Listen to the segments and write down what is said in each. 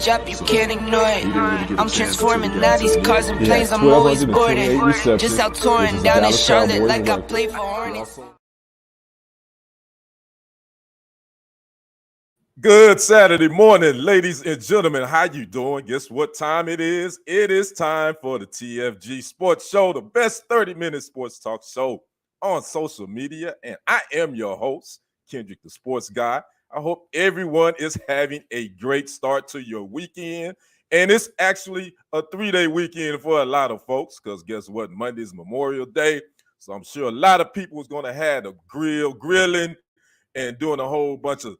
drop, you can't ignore it. I'm transforming now these cars and planes, I'm always boarding. Just out touring down in Charlotte like I play for Hornets. Good Saturday morning, ladies and gentlemen. How you doing? Guess what time it is? It is time for the TFG Sports Show, the best 30-minute sports talk show on social media. And I am your host, Kendrick The Sports Guy. I hope everyone is having a great start to your weekend. And it's actually a 3-day weekend for a lot of folks because guess what? Monday's Memorial Day. So I'm sure a lot of people is going to have a grilling and doing a whole bunch of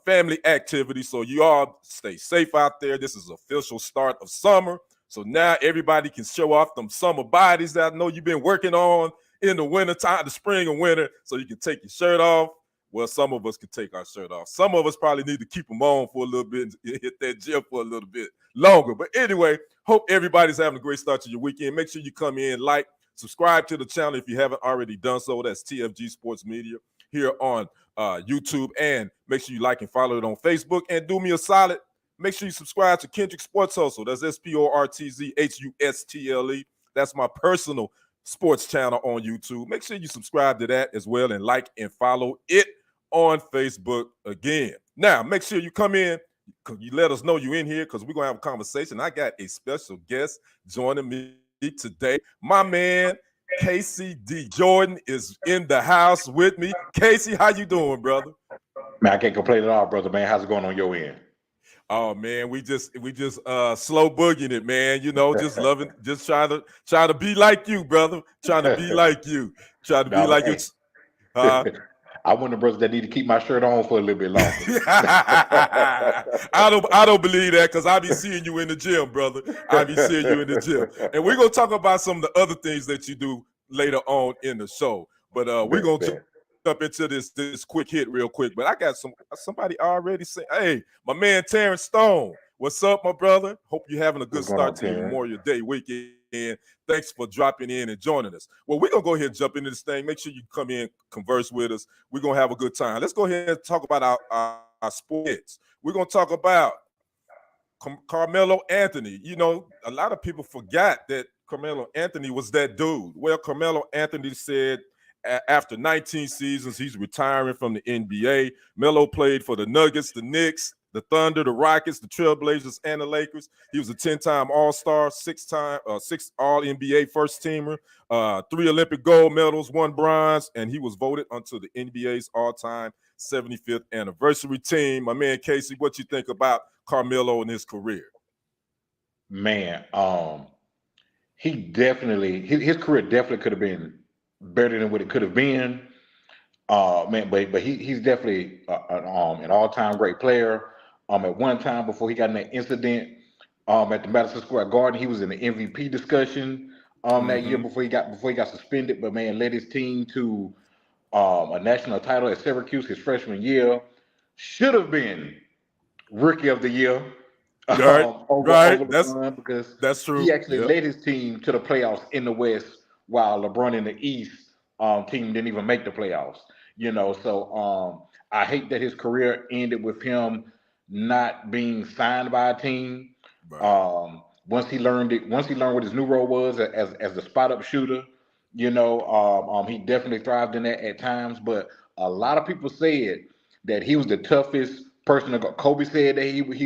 family activities. So you all stay safe out there. This is official start of summer. So now everybody can show off them summer bodies that I know you've been working on in the winter time, the spring and winter, so you can take your shirt off. Well, some of us can take our shirt off. Some of us probably need to keep them on for a little bit and hit that gym for a little bit longer. But anyway, hope everybody's having a great start to your weekend. Make sure you come in, like, subscribe to the channel if you haven't already done so. That's TFG Sports Media here on YouTube, and make sure you like and follow it on Facebook. And do me a solid, make sure you subscribe to Kendrick Sports Hustle. That's SportsHustle. That's my personal sports channel on YouTube. Make sure you subscribe to that as well and like and follow it on Facebook again. Now, make sure you come in, you let us know you're in here because we're going to have a conversation. I got a special guest joining me today. My man, Kasey Jordan is in the house with me. Kasey, how you doing, brother? Man, I can't complain at all, brother, man. How's it going on your end? Oh man, we just slow boogieing it, man. You know, just loving, just trying to be like you, brother. Trying to be like you. Trying to be like you. I'm one of the brothers that need to keep my shirt on for a little bit longer. I don't believe that because I be seeing you in the gym, brother. I be seeing you in the gym. And we're gonna talk about some of the other things that you do later on in the show. But we're gonna jump into this quick hit real quick. But I got somebody already saying, hey, my man Terrence Stone. What's up, my brother? Hope you're having a good start to your Memorial Day weekend. Thanks for dropping in and joining us. Well, we're going to go ahead and jump into this thing. Make sure you come in, converse with us. We're going to have a good time. Let's go ahead and talk about our sports. We're going to talk about Carmelo Anthony. You know, a lot of people forgot that Carmelo Anthony was that dude. Well, Carmelo Anthony said after 19 seasons, he's retiring from the NBA. Melo played for the Nuggets, the Knicks, the Thunder, the Rockets, the Trailblazers, and the Lakers. He was a 10-time All-Star, 6 All-NBA first-teamer, 3 Olympic gold medals, 1 bronze, and he was voted onto the NBA's all-time 75th anniversary team. My man, Kasey, what you think about Carmelo and his career? Man, his career definitely could have been better than what it could have been. Man, but he's definitely an all-time great player. At one time before he got in that incident at the Madison Square Garden, he was in the MVP discussion that year before he got suspended. But man, led his team to a national title at Syracuse his freshman year. Should have been Rookie of the Year. Over because that's true. He actually led his team to the playoffs in the West, while LeBron in the East team didn't even make the playoffs. You know, so I hate that his career ended with him not being signed by a team. Right. Once he learned what his new role was as the spot up shooter, you know, he definitely thrived in that at times. But a lot of people said that he was the toughest person to guard. Kobe said that he was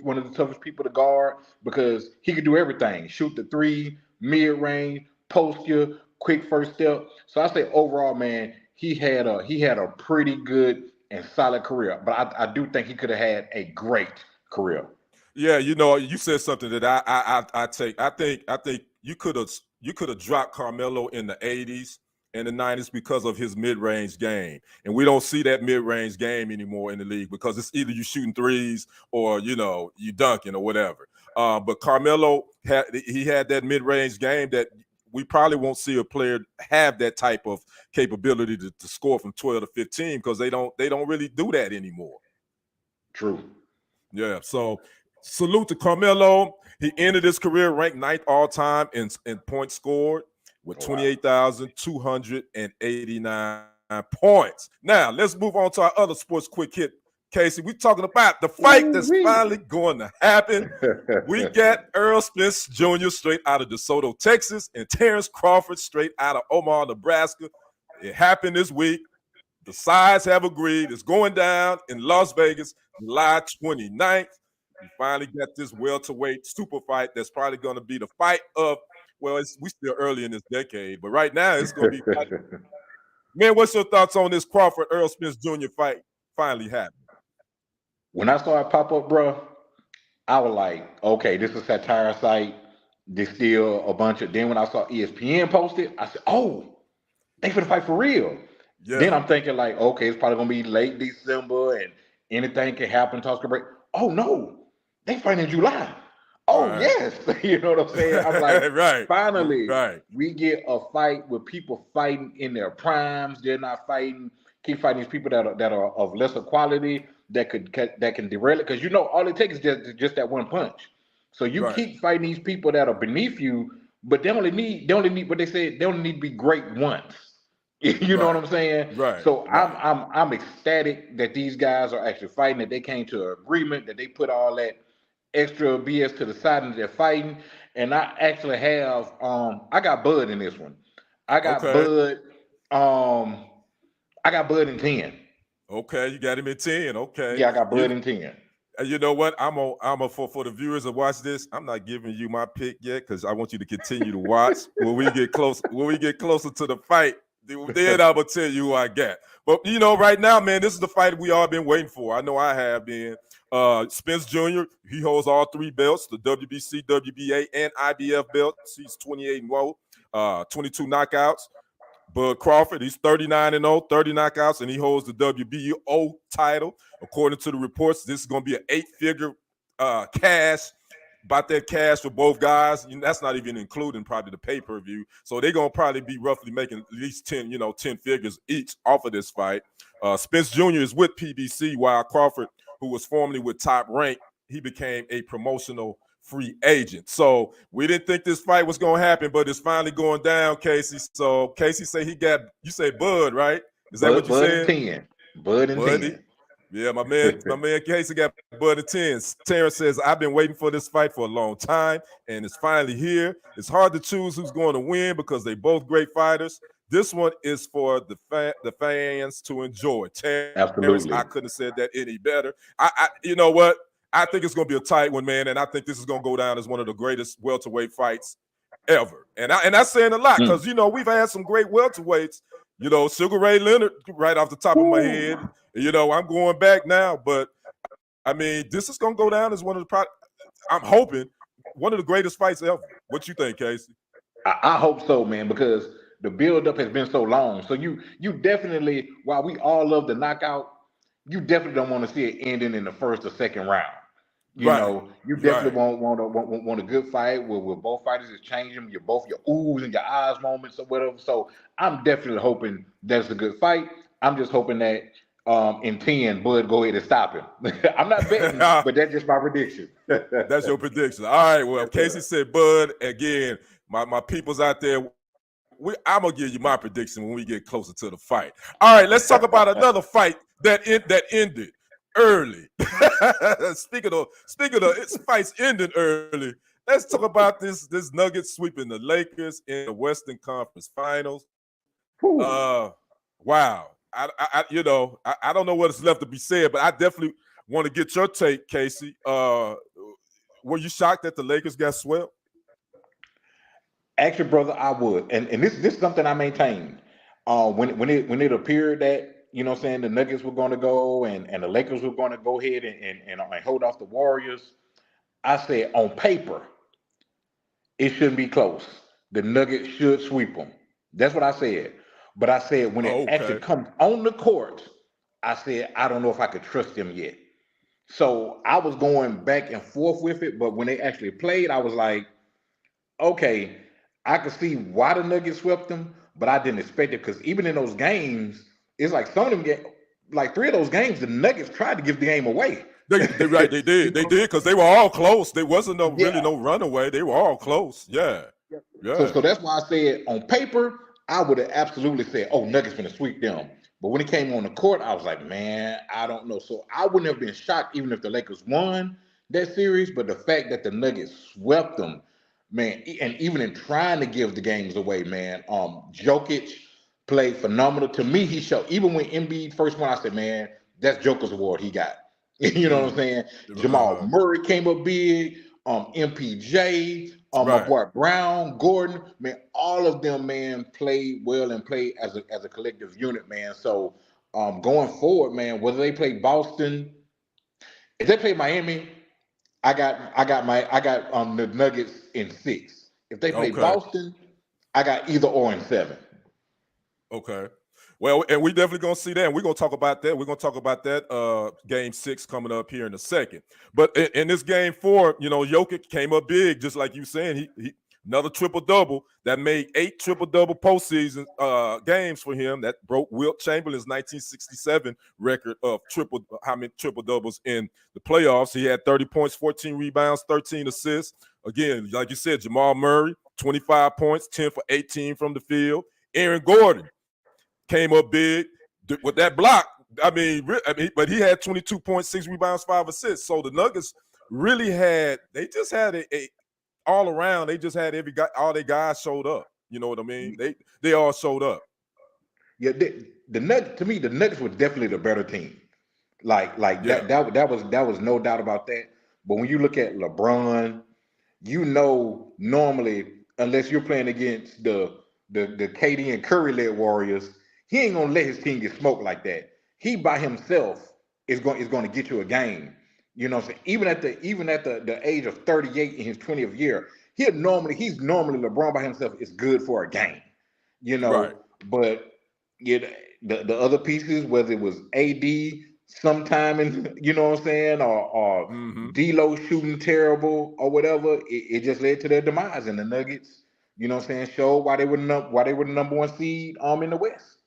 one of the toughest people to guard because he could do everything: shoot the 3, mid range, post you, quick first step. So I say overall, man, he had a pretty good and solid career, but I do think he could have had a great career. Yeah, you know, you said something that I take. I think you could have dropped Carmelo in the 80s and the 90s because of his mid-range game, and we don't see that mid-range game anymore in the league because it's either you shooting threes or you dunking or whatever. But Carmelo had that mid-range game that we probably won't see a player have that type of capability to score from 12 to 15 because they don't really do that anymore. True. Yeah. So salute to Carmelo. He ended his career ranked 9th all time in points scored with 28,289 points. Now let's move on to our other sports quick hit. Kasey, we're talking about the fight that's finally going to happen. We got Earl Spence Jr. straight out of DeSoto, Texas, and Terrence Crawford straight out of Omaha, Nebraska. It happened this week. The sides have agreed. It's going down in Las Vegas, July 29th. We finally got this welterweight super fight that's probably going to be the fight of, well, we still early in this decade, but right now it's going to be. Man, what's your thoughts on this Crawford Earl Spence Jr. fight finally happening? When I saw it pop up, bro, I was like, okay, this is a satire site. There's still a bunch of. Then when I saw ESPN posted, I said, oh, they finna fight for real. Yeah. Then I'm thinking like, okay, it's probably gonna be late December and anything can happen. Toss break. Oh no, they fight in July. Oh right. Yes, you know what I'm saying. I'm like, right. Finally, right. We get a fight with people fighting in their primes. They're not keep fighting these people that are of lesser quality that can derail it. Because you know, all it takes is just that one punch. So you right. Keep fighting these people that are beneath you, but they only need what they said. They only need to be great once. You know what I'm saying? Right. So right. I'm ecstatic that these guys are actually fighting, that they came to an agreement, that they put all that extra BS to the side and they're fighting. And I actually have I got Bud in this one. I got Bud. I got Bud in 10. Okay, you got him in 10. Okay. Yeah, I got Bud in 10. You know what? I'm for the viewers that watch this. I'm not giving you my pick yet because I want you to continue to watch. When we get closer to the fight, then I will tell you who I got. But you know, right now, man, this is the fight we all been waiting for. I know I have been. Spence Jr., he holds all 3 belts, the WBC, WBA, and IBF belts. He's 28-0, 22 knockouts. Bud Crawford, he's 39-0, 30 knockouts, and he holds the WBO title. According to the reports, this is going to be an 8-figure cash. About that cash for both guys, that's not even including probably the pay-per-view. So they're going to probably be roughly making at least 10 figures each off of this fight. Spence Jr. is with PBC, while Crawford, who was formerly with Top Rank, he became a promotional free agent. So we didn't think this fight was going to happen, but it's finally going down, Kasey. So Kasey say you say Bud, right? Is that what you said? Bud and 10. Yeah, my man Kasey got Bud and 10. Terrence says, I've been waiting for this fight for a long time, and it's finally here. It's hard to choose who's going to win because they both great fighters. This one is for the fans to enjoy. Terrence, absolutely. I couldn't have said that any better. I you know what? I think it's going to be a tight one, man, and I think this is going to go down as one of the greatest welterweight fights ever. And that's saying a lot because, we've had some great welterweights. Sugar Ray Leonard right off the top of my head. I'm going back now, but, I mean, this is going to go down as one of the I'm hoping, one of the greatest fights ever. What you think, Kasey? I hope so, man, because the build-up has been so long. So you definitely, while we all love the knockout, you definitely don't want to see it ending in the first or second round. You definitely want a good fight where both fighters is changing your oohs and your eyes moments or whatever. So I'm definitely hoping that's a good fight. I'm just hoping that in 10, Bud go ahead and stop him. I'm not betting, but that's just my prediction. That's your prediction. All right. Well, Kasey said Bud again. My people's out there. I'm gonna give you my prediction when we get closer to the fight. All right, let's talk about another fight that ended early. Speaking of fights ending early, let's talk about this Nuggets sweeping the Lakers in the Western Conference Finals. Wow. I don't know what is left to be said, but I definitely want to get your take, Kasey. Were you shocked that the Lakers got swept? Actually, brother, I would, and this is something I maintained. When it appeared that the Nuggets were going to go and the Lakers were going to go ahead and hold off the Warriors, I said on paper it shouldn't be close. The Nuggets should sweep them. That's what I said. But I said when it actually comes on the court, I said I don't know if I could trust them yet. So I was going back and forth with it. But when they actually played, I was like, okay. I could see why the Nuggets swept them, but I didn't expect it because even in those games, it's like some of them like 3 of those games, the Nuggets tried to give the game away. They did because they were all close. There wasn't really no runaway. They were all close. Yeah. So that's why I said on paper, I would have absolutely said, "Oh, Nuggets gonna sweep them." But when he came on the court, I was like, man, I don't know. So I wouldn't have been shocked even if the Lakers won that series. But the fact that the Nuggets swept them, man, and even in trying to give the games away, man, Jokic played phenomenal. To me, he showed, even when Embiid first won, I said, man, that's Joker's award he got. You know what I'm saying? Jamal Murray came up big, MPJ, my boy Brown, Gordon, man, all of them, man, played well and played as a collective unit, man. So going forward, man, whether they play Boston, if they play Miami, I got the Nuggets in 6. If they play Boston, I got either or in 7. Okay. Well, and we definitely gonna see that. And we're gonna talk about that. We're gonna talk about that game 6 coming up here in a second. But in this game 4, you know, Jokic came up big, just like you saying. He another triple-double that made 8 triple-double postseason games for him. That broke Wilt Chamberlain's 1967 record of how many triple-doubles in the playoffs. He had 30 points, 14 rebounds, 13 assists. Again, like you said, Jamal Murray, 25 points, 10 for 18 from the field. Aaron Gordon came up big with that block. I mean, but he had 22.6 rebounds, 5 assists. So the Nuggets really they just had a all around. They just had all their guys showed up. You know what I mean? They all showed up. Yeah, the Nuggets, to me, the Nuggets were definitely the better team. That was no doubt about that. But when you look at LeBron, you know, normally, unless you're playing against the KD and Curry led Warriors, he ain't gonna let his team get smoked like that. He by himself is going to get you a game. You know what I'm saying? Even at the age of 38 in his 20th year, he's normally LeBron by himself is good for a game. You know, right. But the other pieces, whether it was AD sometime in, you know what I'm saying, or D'Lo shooting terrible or whatever, it just led to their demise. And the Nuggets, you know what I'm saying, showed why they were the number 1 seed in the West.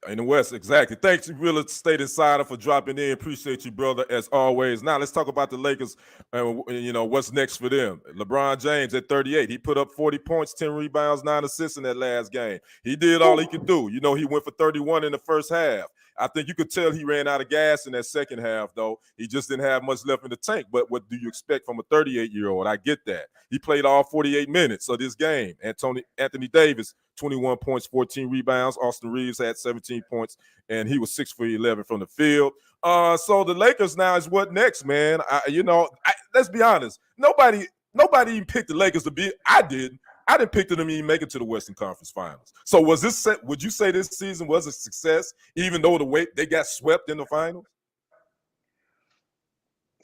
In the West, exactly. Thanks, Real Estate Insider, for dropping in. Appreciate you, brother, as always. Now, let's talk about the Lakers and, you know, what's next for them. LeBron James at 38. He put up 40 points, 10 rebounds, 9 assists in that last game. He did all he could do. You know, he went for 31 in the first half. I think you could tell he ran out of gas in that second half, though. He just didn't have much left in the tank. But what do you expect from a 38-year-old? I get that. He played all 48 minutes of this game. Anthony Davis, 21 points, 14 rebounds. Austin Reeves had 17 points, and he was 6 for 11 from the field. So the Lakers now is what next, man? Let's be honest. Nobody even picked the Lakers to be. I didn't pick them to even make it to the Western Conference Finals. So would you say this season was a success, even though the way they got swept in the finals?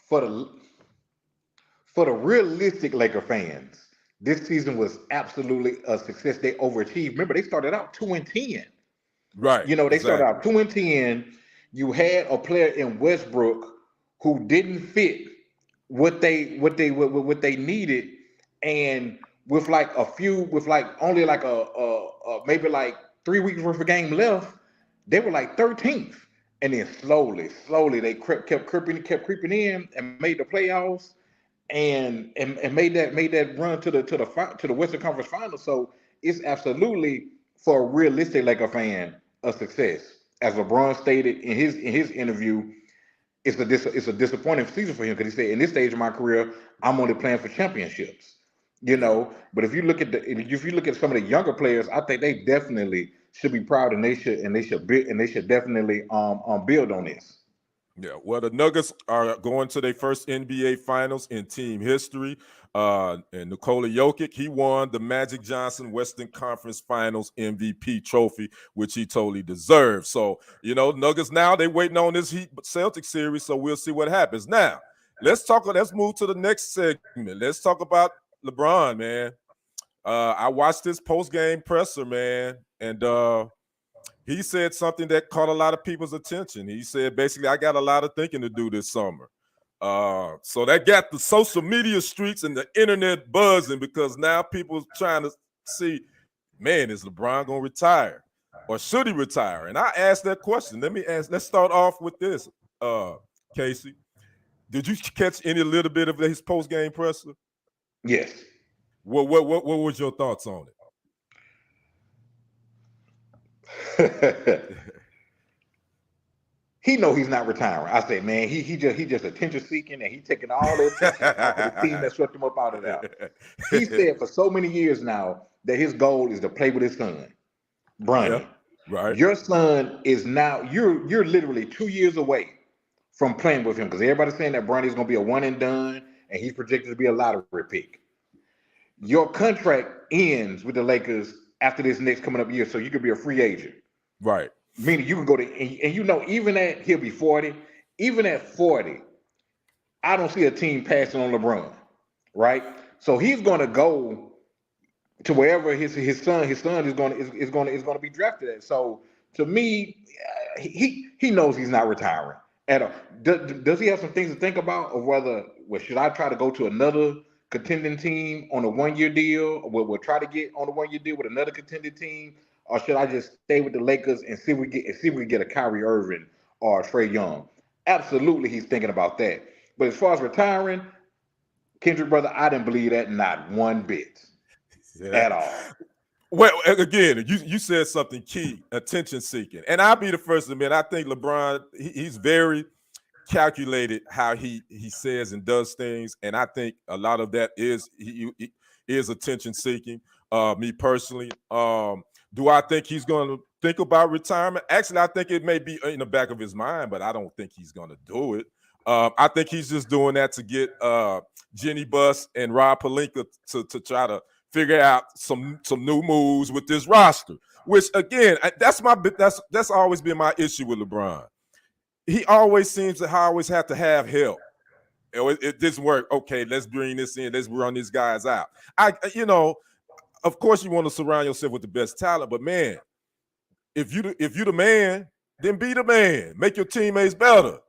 For the realistic Laker fans, this season was absolutely a success. They overachieved. Remember, they started out 2-10. Right. You know, they started out 2-10. You had a player in Westbrook who didn't fit what they needed, and with only maybe like 3 weeks worth of game left, they were like 13th. And then slowly they kept creeping in and made the playoffs and made that run to the Western Conference Finals. So it's absolutely, for a realistic Laker fan, a success. As LeBron stated in his interview, it's a disappointing season for him, because he said, in this stage of my career, I'm only playing for championships. You know, but if you look at some of the younger players, I think they definitely should be proud, and they should definitely build on this. Yeah, well, the Nuggets are going to their first NBA Finals in team history. And Nikola Jokic, he won the Magic Johnson Western Conference Finals MVP trophy, which he totally deserved. So, you know, Nuggets now, they waiting on this Heat Celtics series, so we'll see what happens. Now, let's move to the next segment. Let's talk about LeBron, man. I watched this post-game presser, man, and he said something that caught a lot of people's attention. He said, basically, I got a lot of thinking to do this summer. So that got the social media streets and the internet buzzing, because now people trying to see, man, is LeBron going to retire, or should he retire? And I asked that question. Let's start off with this, Kasey. Did you catch any little bit of his post-game presser? Yes. What was your thoughts on it? know he's not retiring. I said, man, he just attention seeking, and he taking all the attention off of the team that swept him up out of there. He said for so many years now that his goal is to play with his son, Bronny. Yeah, right. Your son is now you're literally 2 years away from playing with him, because everybody's saying that Bronny's going to be a one and done, and he's projected to be a lottery pick. Your contract ends with the Lakers after this next coming up year, so you could be a free agent. Right. Meaning you can go to, and you know, even at, he'll be 40, even at 40, I don't see a team passing on LeBron, right? So he's going to go to wherever his son is going to be drafted at. So to me, he knows he's not retiring at all. Does he have some things to think about, or whether, well, should I try to go to another contending team on a 1 year deal, or we'll try to get on a 1 year deal with another contending team, or should I just stay with the Lakers and see if we get a Kyrie Irving or a Trae Young? Absolutely, he's thinking about that. But as far as retiring, Kendrick, brother, I didn't believe that not one bit at all. Well, again, you said something key: attention seeking, and I'll be the first to admit I think LeBron he's very calculated how he says and does things, and I think a lot of that is he is attention seeking. Me personally, do I think he's going to think about retirement? Actually, I think it may be in the back of his mind, but I don't think he's going to do it. I think he's just doing that to get Jenny Buss and Rob Pelinka to try to figure out some new moves with this roster. Which again, that's always been my issue with LeBron. He always seems to always have to have help. It doesn't work. Okay, let's bring this in. Let's run these guys out. Of course, you want to surround yourself with the best talent, but man, if you the man, then be the man. Make your teammates better.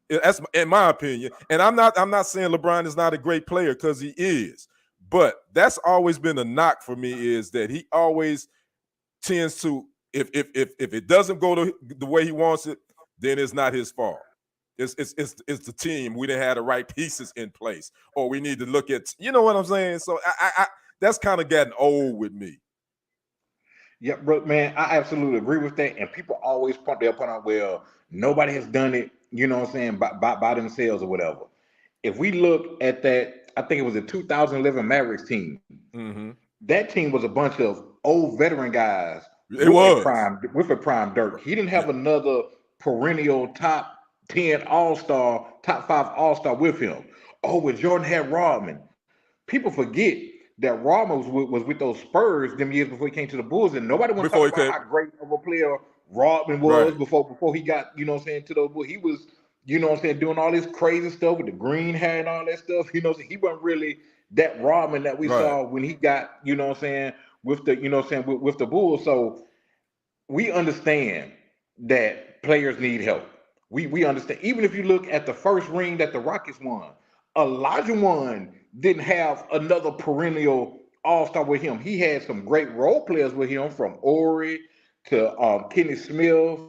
That's in my opinion. And I'm not saying LeBron is not a great player, because he is, but that's always been a knock for me, is that he always tends to, if it doesn't go the way he wants it, then it's not his fault. It's the team. We didn't have the right pieces in place, or we need to look at, you know what I'm saying? So I that's kind of gotten old with me. Yeah, bro, man, I absolutely agree with that. And people always point their point out, well, nobody has done it, you know what I'm saying, by themselves or whatever. If we look at that, I think it was the 2011 Mavericks team. Mm-hmm. That team was a bunch of old veteran guys. It was with a prime Dirk. He didn't have another perennial top 10 all-star, top 5 all-star with him. Oh, with Jordan had Rodman. People forget that Rodman was with those Spurs them years before he came to the Bulls, and nobody wants to talk about how great of a player Rodman was before he got, you know what I'm saying, to the Bulls. He was, you know what I'm saying, doing all this crazy stuff with the green hair and all that stuff. You know, he wasn't really that Rodman that we saw when he got, you know what I'm saying, with the, you know what I'm saying, with the Bulls. So we understand that players need help. We understand. Even if you look at the first ring that the Rockets won, Olajuwon didn't have another perennial all-star with him. He had some great role players with him, from Ori to Kenny Smith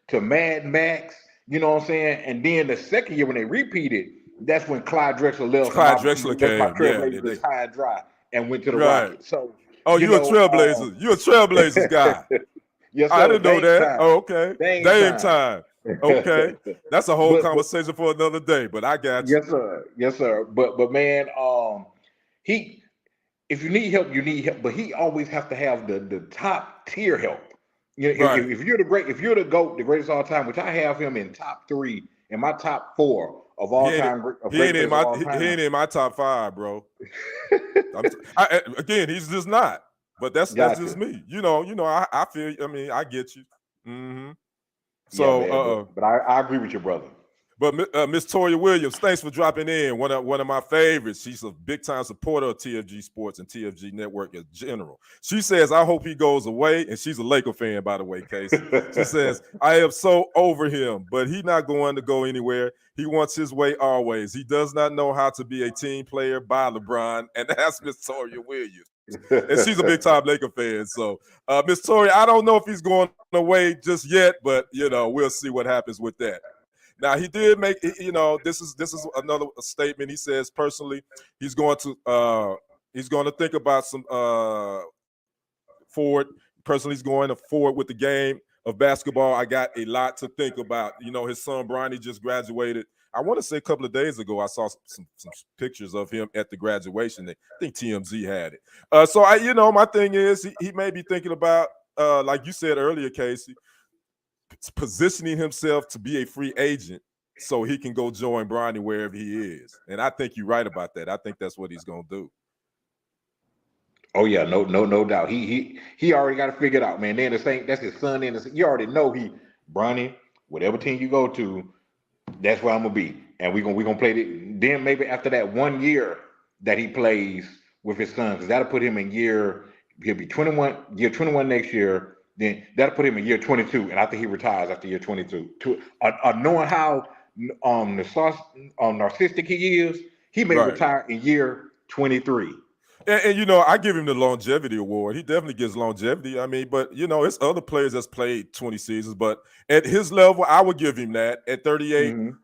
to Mad Max, you know what I'm saying? And then the second year when they repeated, that's when Clyde Drexler left. Clyde Drexler came. My Trailblazers high and dry and went to the Rockets. So, you're a Trailblazer. You're a Trailblazers guy. Yes, sir. I didn't know that. Time. Oh, okay. Dame time. Okay. That's a whole conversation for another day, but I got you. Yes, sir. Yes, sir. But man, if you need help, you need help. But he always has to have the top tier help. You know, if you're the GOAT, the greatest of all time, which I have him in top 3, in my top 4 of all time. He ain't in my top 5, bro. Again, he's just not. But that's just me. You know, I feel. I mean, I get you. Mm-hmm. So, yeah, man, but I agree with your brother. But Miss Toya Williams, thanks for dropping in. One of my favorites. She's a big time supporter of TFG Sports and TFG Network in general. She says, "I hope he goes away," and she's a Laker fan, by the way, Kasey. She says, "I am so over him, but he's not going to go anywhere. He wants his way always. He does not know how to be a team player." By LeBron, and that's Miss Toya Williams. And she's a big time Laker fan. So, Miss Toya, I don't know if he's going away just yet, but we'll see what happens with that. Now, he did make, this is another statement. He says personally, he's going to think about some forward. Personally, he's going to forward with the game of basketball, I got a lot to think about. His son Bronny just graduated. I want to say a couple of days ago, I saw some pictures of him at the graduation. I think TMZ had it. So my thing is he may be thinking about, like you said earlier, Kasey, positioning himself to be a free agent so he can go join Bronny wherever he is. And I think you're right about that. I think that's what he's gonna do. Oh yeah, no doubt. He already got it figured out, man. They're the same. That's his son. You already know Bronny, whatever team you go to, that's where I'm gonna be. And we're gonna play it. Then maybe after that 1 year that he plays with his son, because that'll put him in he'll be 21 next year. Then that'll put him in year 22, and I think he retires after year 22. Knowing how narcissistic he is, he may retire in year 23. And I give him the longevity award. He definitely gets longevity. I mean, but it's other players that's played 20 seasons. But at his level, I would give him that. At 38,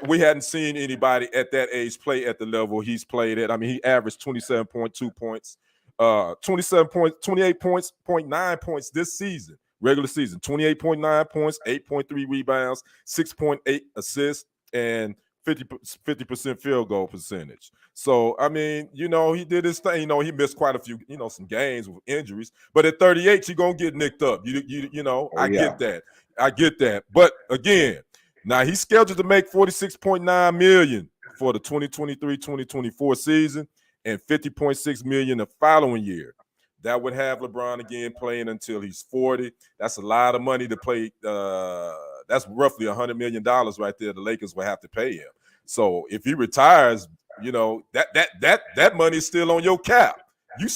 we hadn't seen anybody at that age play at the level he's played at. I mean, he averaged 27.2 points, 28 points, 0.9 points this season, regular season, 28.9 points, 8.3 rebounds, 6.8 assists, and 50% field goal percentage. So, I mean, he did his thing. He missed quite a few, some games with injuries. But at 38, you're going to get nicked up. I get that. I get that. But, again, now he's scheduled to make $46.9 million for the 2023-2024 season and $50.6 million the following year. That would have LeBron again playing until he's 40. That's a lot of money to play. That's roughly $100 million right there. The Lakers will have to pay him. So if he retires, that money is still on your cap. You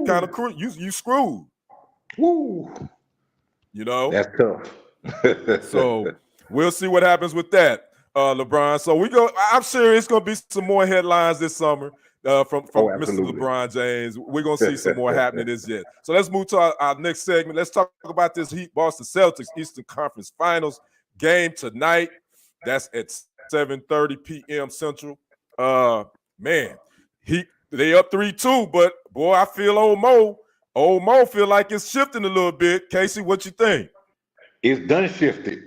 kind of you screwed. Woo. That's tough. So we'll see what happens with that, LeBron. So I'm sure it's gonna be some more headlines this summer from Mr. LeBron James. We're gonna see some more happening this year. So let's move to our next segment. Let's talk about this Heat Boston Celtics Eastern Conference Finals game tonight. That's at 7:30 p.m. Central. Man, they up 3-2, but boy, I feel old Mo feel like it's shifting a little bit. Kasey, what you think? It's done shifted.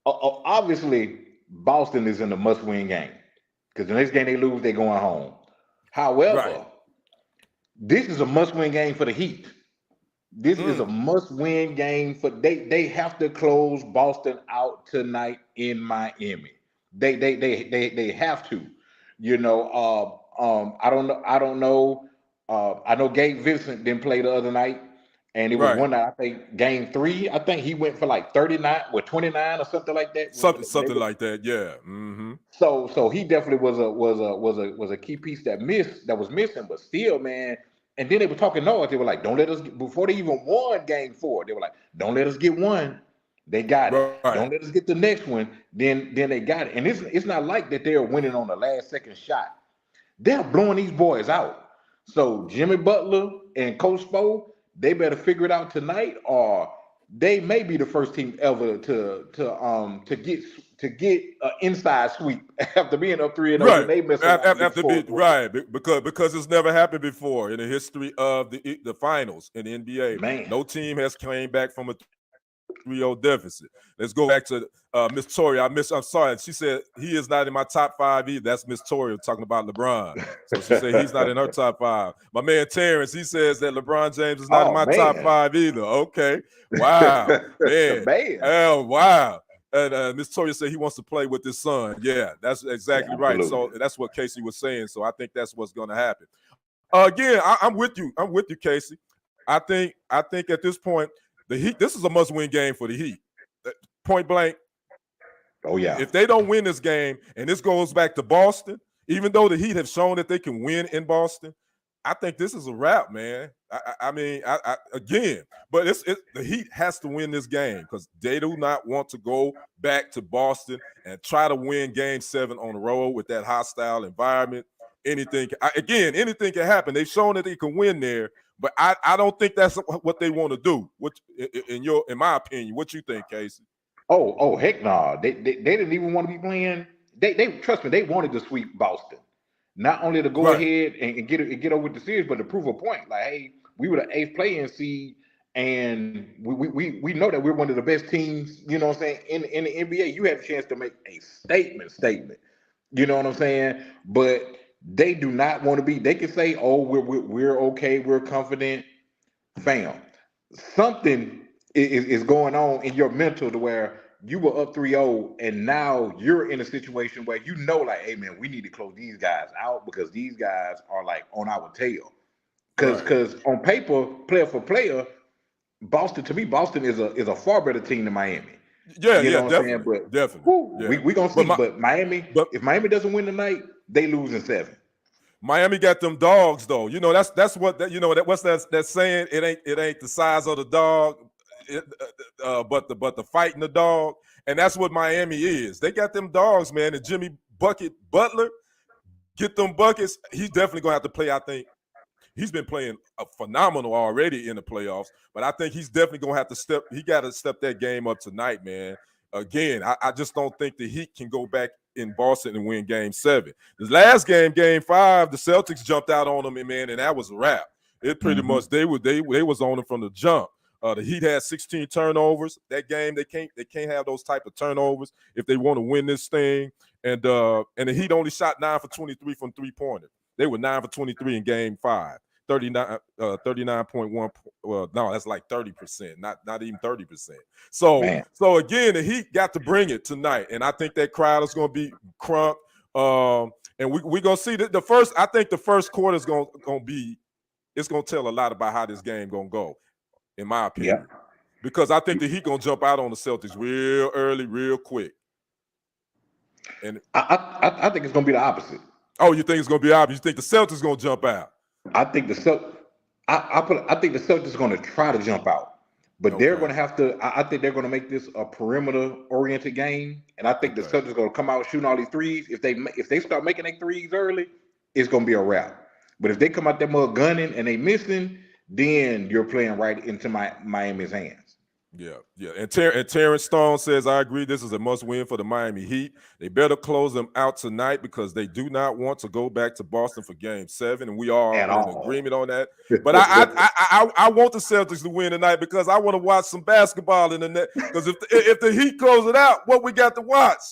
Obviously, Boston is in a must-win game because the next game they lose, they're going home. However, this is a must-win game for the Heat. This is a must-win game for they have to close Boston out tonight in Miami. They have to. I don't know. I know Gabe Vincent didn't play the other night, and it was one night. I think game 3. I think he went for like 39 or 29 or something like that. Something like that. Yeah. Mm-hmm. So he definitely was a key piece that was missing. But still, man. And then they were talking noise. They were like, "Don't let us." Before they even won Game 4, they were like, "Don't let us get one." They got it. Don't let us get the next one. Then they got it. And it's not like that they're winning on the last second shot. They're blowing these boys out. So Jimmy Butler and Coach Spo, they better figure it out tonight, or they may be the first team ever to get an inside sweep after being up 3-0. Right. They miss because it's never happened before in the history of the finals in the NBA. Man. No team has claimed back from a 3-0 deficit. Let's go back to Miss Tori. I'm sorry. She said he is not in my top 5 either. That's Miss Tori talking about LeBron. So she said he's not in her top 5. My man Terrence, he says that LeBron James is not in my top 5 either. Okay. Wow. Man. Oh, wow. And Miss Tori said he wants to play with his son. Yeah, that's exactly right. So that's what Kasey was saying. So I think that's what's going to happen. Again, I'm with you. I'm with you, Kasey. I think at this point, the Heat, this is a must-win game for the Heat. Point blank. Oh, yeah. If they don't win this game, and this goes back to Boston, even though the Heat have shown that they can win in Boston, I think this is a wrap, man. Again, but the Heat has to win this game because they do not want to go back to Boston and try to win Game 7 on the road with that hostile environment. Anything can happen. They've shown that they can win there, but I don't think that's what they want to do. What, in my opinion, what you think, Kasey? Oh, heck no. They didn't even want to be playing. They trust me. They wanted to sweep Boston. Not only to go ahead and get over with the series, but to prove a point. Like, hey, we were the 8th play-in seed, and we know that we're one of the best teams, you know what I'm saying, in the NBA. You have a chance to make a statement. You know what I'm saying? But they do not want to be. They can say, "Oh, we're okay, we're confident." Fam, something is going on in your mental to where you were up 3-0 and now you're in a situation where you know, like, hey man, we need to close these guys out because these guys are like on our tail. Right. Because on paper, player for player, Boston, to me, Boston is a far better team than Miami. Yeah, You yeah, know what I'm saying? definitely, But definitely. whew, Yeah. we gonna But see. But Miami, but if Miami doesn't win tonight, they lose in 7. Miami got them dogs though. You know, that's what that, you know, that what's that saying? It ain't the size of the dog, but the fighting the dog, and that's what Miami is. They got them dogs, man. And Jimmy Bucket Butler get them buckets. He's definitely gonna have to play. I think he's been playing phenomenal already in the playoffs, but I think he's definitely gonna have to step. He got to step that game up tonight, man. Again, I just don't think the Heat can go back in Boston and win Game 7. The last game, Game 5, the Celtics jumped out on them, man, and that was a wrap. It pretty much they was on them from the jump. The Heat had 16 turnovers that game. They can't have those type of turnovers if they want to win this thing. And the Heat only shot 9 for 23 from 3-pointers. They were 9 for 23 in Game 5. 39.1. Well, no, that's like 30%, not even 30%. So again, the Heat got to bring it tonight, and I think that crowd is going to be crunk. And we gonna see the first. I think the first quarter is gonna be. It's gonna tell a lot about how this game gonna go, in my opinion. Yeah. Because I think the Heat gonna jump out on the Celtics real early, real quick. And I think it's gonna be the opposite. Oh, you think it's gonna be obvious? You think the Celtics gonna jump out? I think the Celtics are going to try to jump out, but they're going to have to. I think they're going to make this a perimeter-oriented game, and I think the Celtics are going to come out shooting all these threes. If they start making their threes early, it's going to be a wrap. But if they come out there mug gunning and they missing, then you're playing right into Miami's hands. Yeah. And Terrence Stone says, I agree. This is a must-win for the Miami Heat. They better close them out tonight because they do not want to go back to Boston for Game 7, and we are in agreement on that. But I want the Celtics to win tonight because I want to watch some basketball in the net. Because if the Heat close it out, what we got to watch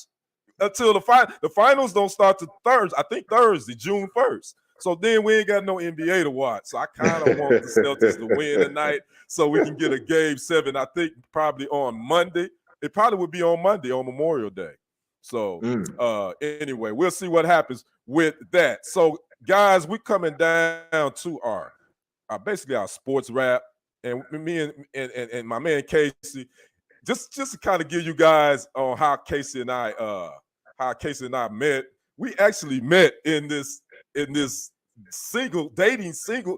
until the finals don't start to Thursday. I think Thursday, June 1st. So then we ain't got no NBA to watch. So I kind of want the Celtics to win tonight so we can get a Game 7, I think probably on Monday. It probably would be on Monday on Memorial Day. So anyway, we'll see what happens with that. So guys, we're coming down to our basically our sports wrap. And me and my man Kasey, just to kind of give you guys on how Kasey and I met. We actually met in this dating single.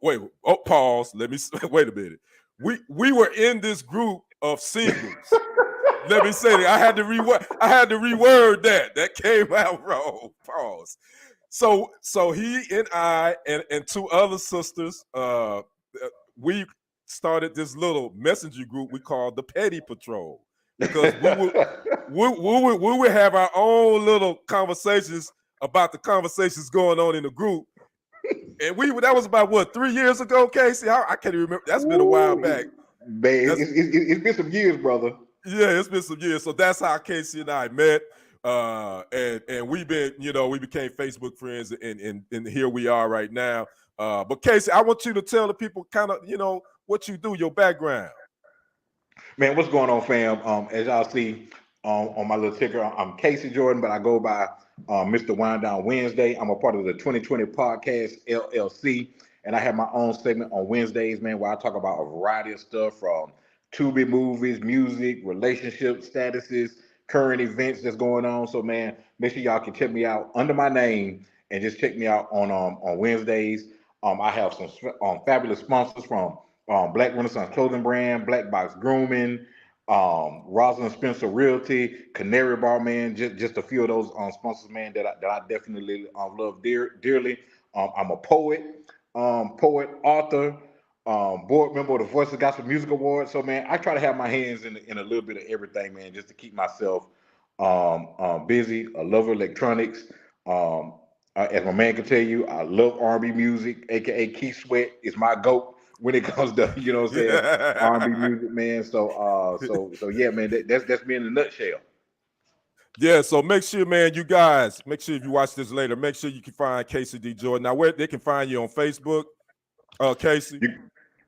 Wait, pause. Let me wait a minute. We were in this group of singles. Let me say that I had to reword that. That came out wrong. Pause. So he and I and two other sisters, we started this little messenger group we called the Petty Patrol because we would have our own little conversations about the conversations going on in the group. And that was about what, 3 years ago, Kasey? I can't even remember. That's been a while back. Man, it's been some years, brother. Yeah, it's been some years. So that's how Kasey and I met. And we became Facebook friends, and here we are right now. But Kasey, I want you to tell the people kind of, what you do, your background. Man, what's going on, fam? As y'all see on my little ticker, I'm Kasey Jordan, but I go by Mr. Wind Down Wednesday. I'm a part of the 2020 Podcast LLC, and I have my own segment on Wednesdays, man, where I talk about a variety of stuff from Tubi movies, music, relationships, statuses, current events that's going on. So, man, make sure y'all can check me out under my name and just check me out on Wednesdays. I have some fabulous sponsors from Black Renaissance Clothing Brand, Black Box Grooming, Rosalind Spencer Realty, Canary Bar, man, just a few of those sponsors, man, that I definitely love dearly. I'm a poet, author, board member of the Voice of Gospel Music Awards. So, man, I try to have my hands in a little bit of everything, man, just to keep myself busy. I love electronics. As my man can tell you, I love R&B music, aka Keith Sweat is my GOAT. when it comes to, you know what I'm saying, R&B music, man. So yeah, man, that's me in a nutshell. Yeah, so make sure, man, you guys, make sure if you watch this later, make sure you can find Kasey D. Jordan. Now, where they can find you on Facebook, Kasey?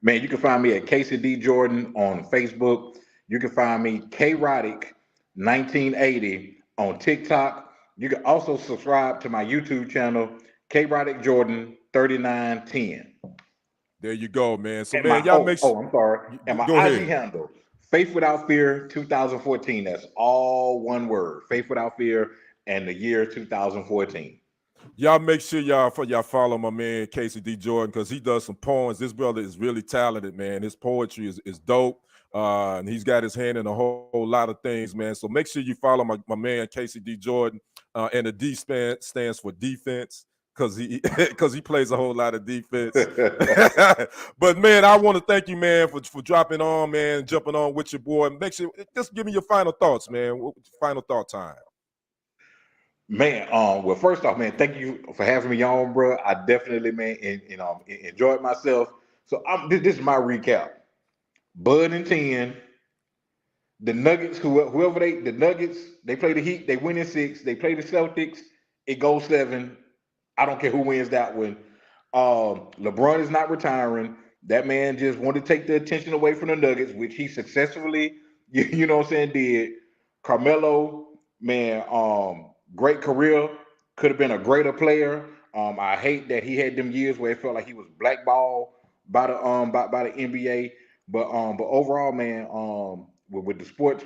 You can find me at Kasey D. Jordan on Facebook. You can find me K-Rodic 1980 on TikTok. You can also subscribe to my YouTube channel, K-Rodic Jordan 3910. There you go, man. So, And man, y'all make sure. I'm sorry. And my go IG ahead. handle, Faith Without Fear 2014. That's all one word. Faith Without Fear and the year 2014. Y'all make sure y'all follow my man Kasey D. Jordan, because he does some poems. This brother is really talented, man. His poetry is dope. And he's got his hand in a whole lot of things, man. So make sure you follow my man Kasey D. Jordan. And the D stands for defense, because he plays a whole lot of defense. But man, I want to thank you, man, for dropping on, man, jumping on with your boy. Make sure, just give me your final thoughts, man. Final thought time. Man, well, first off, man, thank you for having me on, bro. I definitely, man, enjoyed myself. So this is my recap. Bud and 10, the Nuggets, the Nuggets, they play the Heat, they win in 6. They play the Celtics, it goes 7. I don't care who wins that one. LeBron is not retiring. That man just wanted to take the attention away from the Nuggets, which he successfully, you know what I'm saying, did. Carmelo, man, great career, could have been a greater player. I hate that he had them years where it felt like he was blackballed by the NBA. But overall, man, with the sports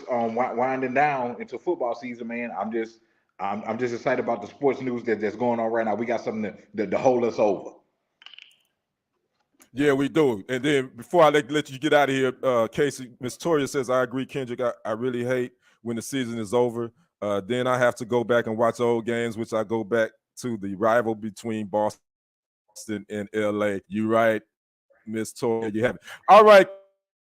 winding down into football season, man, I'm just excited about the sports news that's going on right now. We got something to hold us over. Yeah, we do. And then before I let you get out of here, Kasey, Miss Toria says, I agree, Kendrick. I really hate when the season is over. Then I have to go back and watch old games, which I go back to the rival between Boston and LA. You right, Miss Toria, you have it. All right,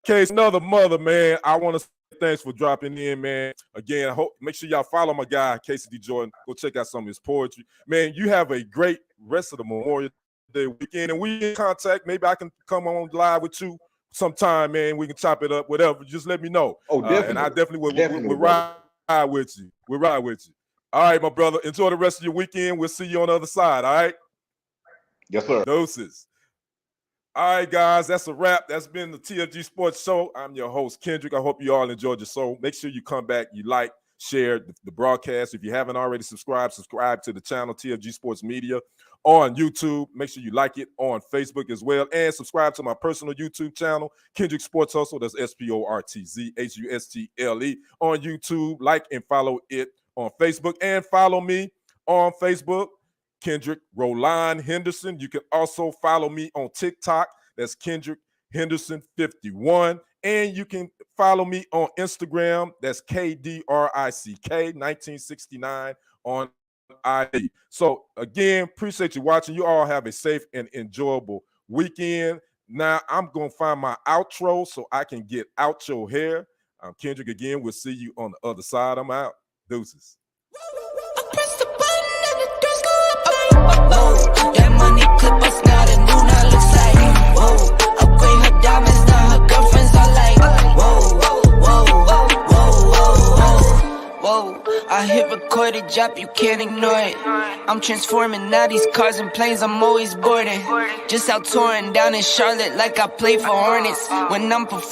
Kasey, another mother, man. I want to say thanks for dropping in, man. Again, make sure y'all follow my guy, Kasey D. Jordan. Go check out some of his poetry. Man, you have a great rest of the Memorial Day weekend, and we in contact. Maybe I can come on live with you sometime, man. We can chop it up, whatever. Just let me know. Oh, definitely. And I definitely will ride with you. We'll ride with you. All right, my brother. Enjoy the rest of your weekend. We'll see you on the other side, all right? Yes, sir. Doses. All right, guys, that's a wrap. That's been the TFG Sports Show. I'm your host, Kendrick. I hope you all enjoyed your show. Make sure you come back, you like, share the broadcast. If you haven't already subscribe to the channel, TFG Sports Media, on YouTube. Make sure you like it on Facebook as well. And subscribe to my personal YouTube channel, Kendrick Sports Hustle. That's SportzHustle on YouTube. Like and follow it on Facebook. And follow me on Facebook, Kendrick Roland Henderson. You can also follow me on TikTok. That's Kendrick Henderson 51. And you can follow me on Instagram. That's KDRICK 1969 on ID. So again, appreciate you watching. You all have a safe and enjoyable weekend. Now I'm going to find my outro so I can get out your hair. I'm Kendrick again. We'll see you on the other side. I'm out. Deuces. That money clip us now, the new now looks like, whoa, upgrade her diamonds, now her girlfriends are like, whoa, whoa, whoa, whoa, whoa. I hit recorded, drop, you can't ignore it. I'm transforming now these cars and planes, I'm always boarding. Just out touring down in Charlotte like I play for Hornets. When I'm performing